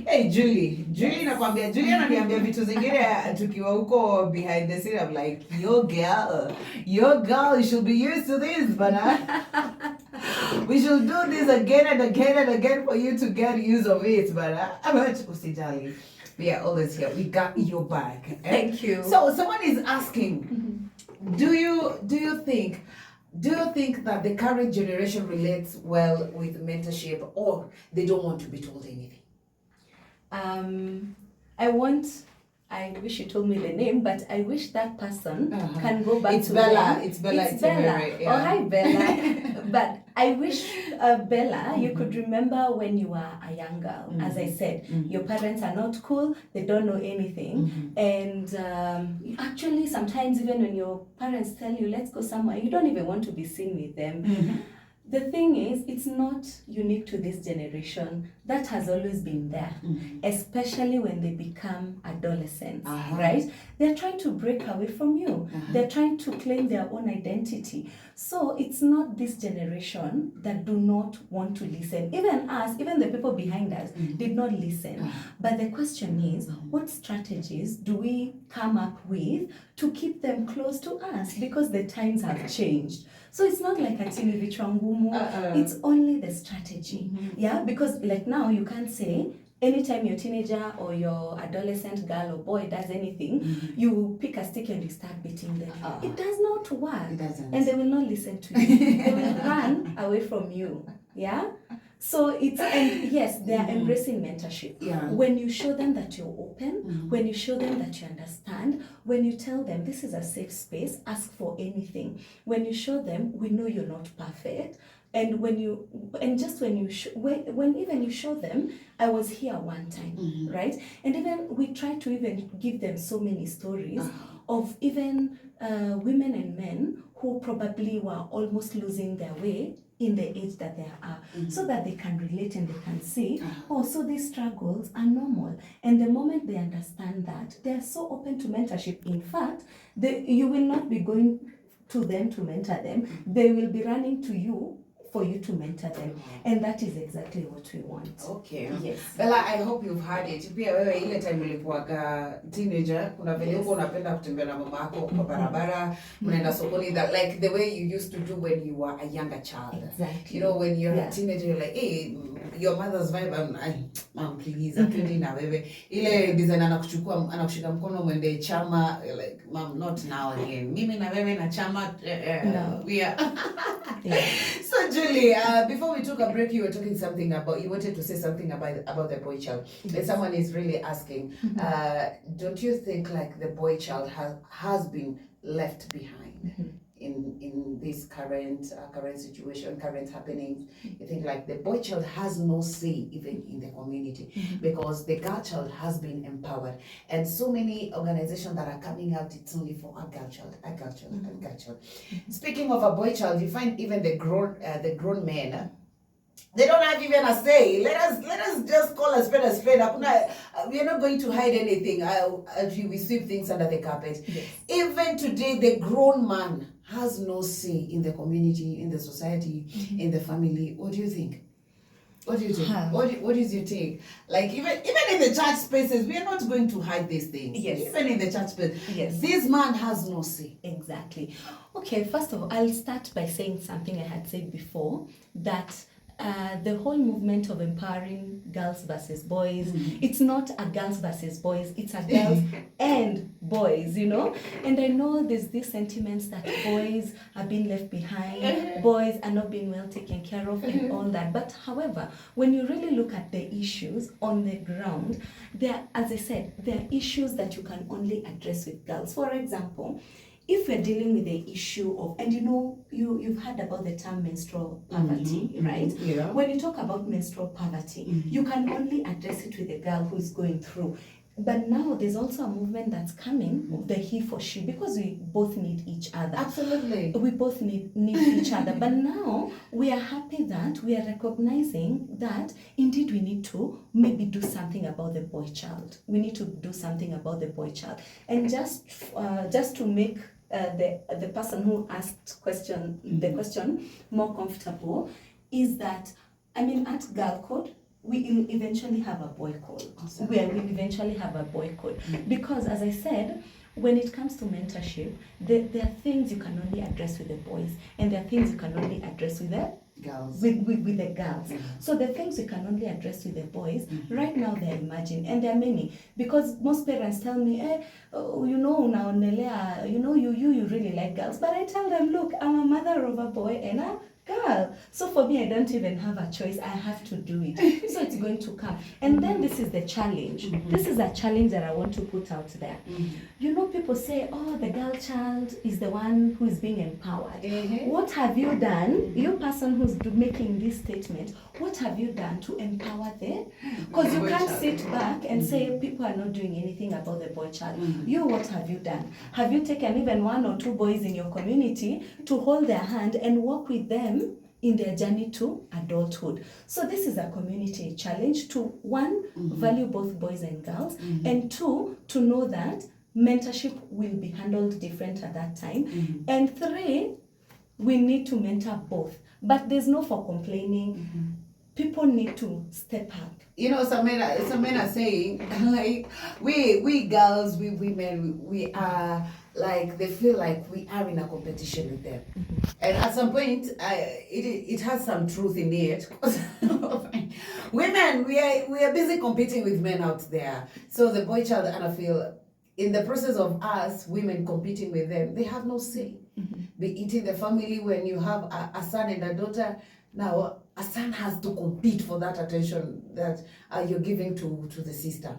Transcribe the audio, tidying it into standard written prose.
Hey Julie nakwambia, Julie ananiambia vitu zingine tukiwa huko behind the scene. I'm like, your girl, you should be used to this, but we should do this again and again and again for you to get used of it, but usijali, we are always here. We got your back. Thank you. So someone is asking, do you think that the current generation relates well with mentorship, or they don't want to be told anything? I wish you told me the name, but I wish that person can go back it's to Bella. them. It's Bella. It's Bella. Yeah. Oh, hi, Bella. But I wish, Bella, you could remember when you were a young girl. As I said, your parents are not cool. They don't know anything. And actually, sometimes even when your parents tell you, let's go somewhere, you don't even want to be seen with them. The thing is, it's not unique to this generation. That has always been there, especially when they become adolescents, right? They're trying to break away from you. They're trying to claim their own identity. So it's not this generation that do not want to listen. Even us, even the people behind us, did not listen. But the question is, what strategies do we come up with to keep them close to us? Because the times have changed. So it's not like a chini vichwa ngumu. It's only the strategy. Yeah, because like now you can't say anytime your teenager or your adolescent girl or boy does anything, you pick a stick and you start beating them. It does not work. It doesn't. And they will not listen to you. They will run away from you. Yeah? So it's, and yes, they are embracing mentorship. Yeah. When you show them that you're open, when you show them that you understand, when you tell them this is a safe space, ask for anything. When you show them, we know you're not perfect. And when you, and just when you, when even you show them, I was here one time, right? And even we try to even give them so many stories of even women and men who probably were almost losing their way in the age that they are, so that they can relate and they can see, oh, so these struggles are normal. And the moment they understand that, they are so open to mentorship. In fact, you will not be going to them to mentor them. They will be running to you for you to mentor them. And that is exactly what we want. Okay. Yes. Bella, I hope you've heard it. Pia wewe ile time ulikuwa teenager, kuna vile uko unapenda kutembea na mama yako kwa barabara, unaenda sokoni, that like the way you used to do when you were a younger child. Exactly. You know, when you're a teenager, you're like, hey, your mother's vibe, I'm please, atwendi na wewe. Ile design anakushika mkono mwende chama, like, mom, not now again. Mimi na wewe na chama, no. We are. So Julie, before we took a break, you were talking something about, you wanted to say something about the boy child. And someone is really asking, don't you think like the boy child has been left behind in this current situation, current happenings? You think like the boy child has no say even in the community, because the girl child has been empowered, and so many organizations that are coming out, it's only for a girl child, a girl child, a girl child. Speaking of a boy child, you find even the grown men, they don't have even a say. Let us just call a spade a spade. We are not going to hide anything. We sweep things under the carpet. Yes. Even today, the grown man has no say in the community, in the society, in the family. What do you think? What do you think? What is your take? Like even in the church spaces, we are not going to hide these things. Yes. Even in the church space, yes, this man has no say. Exactly. Okay, first of all, I'll start by saying something I had said before, that the whole movement of empowering girls versus boys, it's not a girls versus boys, it's a girls and boys, you know. And I know there's these sentiments that boys are being left behind, boys are not being well taken care of and all that. But however, when you really look at the issues on the ground, there, as I said, there are issues that you can only address with girls. For example, if we're dealing with the issue of, and you know, you've heard about the term menstrual poverty, right? Yeah. When you talk about menstrual poverty, you can only address it with a girl who's going through. But now there's also a movement that's coming, the he for she, because we both need each other. Absolutely. We both need each other. But now we are happy that we are recognizing that indeed we need to maybe do something about the boy child. We need to do something about the boy child. And just to make the person who asked the question more comfortable, is that, I mean, at Girl Code, will eventually have a boy code. Awesome. We will eventually have a boy code. Because as I said, when it comes to mentorship, there are things you can only address with the boys, and there are things you can only address with the girls. With the girls. So the things we can only address with the boys, right now they're emerging, and there are many. Because most parents tell me, you know, you really like girls. But I tell them, look, I'm a mother of a boy and a girl. So for me, I don't even have a choice. I have to do it. So it's going to come. And then this is the challenge. This is a challenge that I want to put out there. You know, people say, oh, the girl child is the one who is being empowered. What have you done, you person who's making this statement, what have you done to empower them? Because you can't sit back and say people are not doing anything about the boy child. You, what have you done? Have you taken even 1 or 2 boys in your community to hold their hand and walk with them in their journey to adulthood? So this is a community challenge to, 1, value both boys and girls, and 2, to know that mentorship will be handled different at that time, and 3, we need to mentor both. But there's no for complaining. People need to step up. You know, some men are saying, like, we girls, we women, we are like, they feel like we are in a competition with them. And at some point, it has some truth in it. Women, we are busy competing with men out there. So the boy child, and I feel, in the process of us women competing with them, they have no say. Be it in the family, when you have a son and a daughter, now a son has to compete for that attention that you're giving to the sister.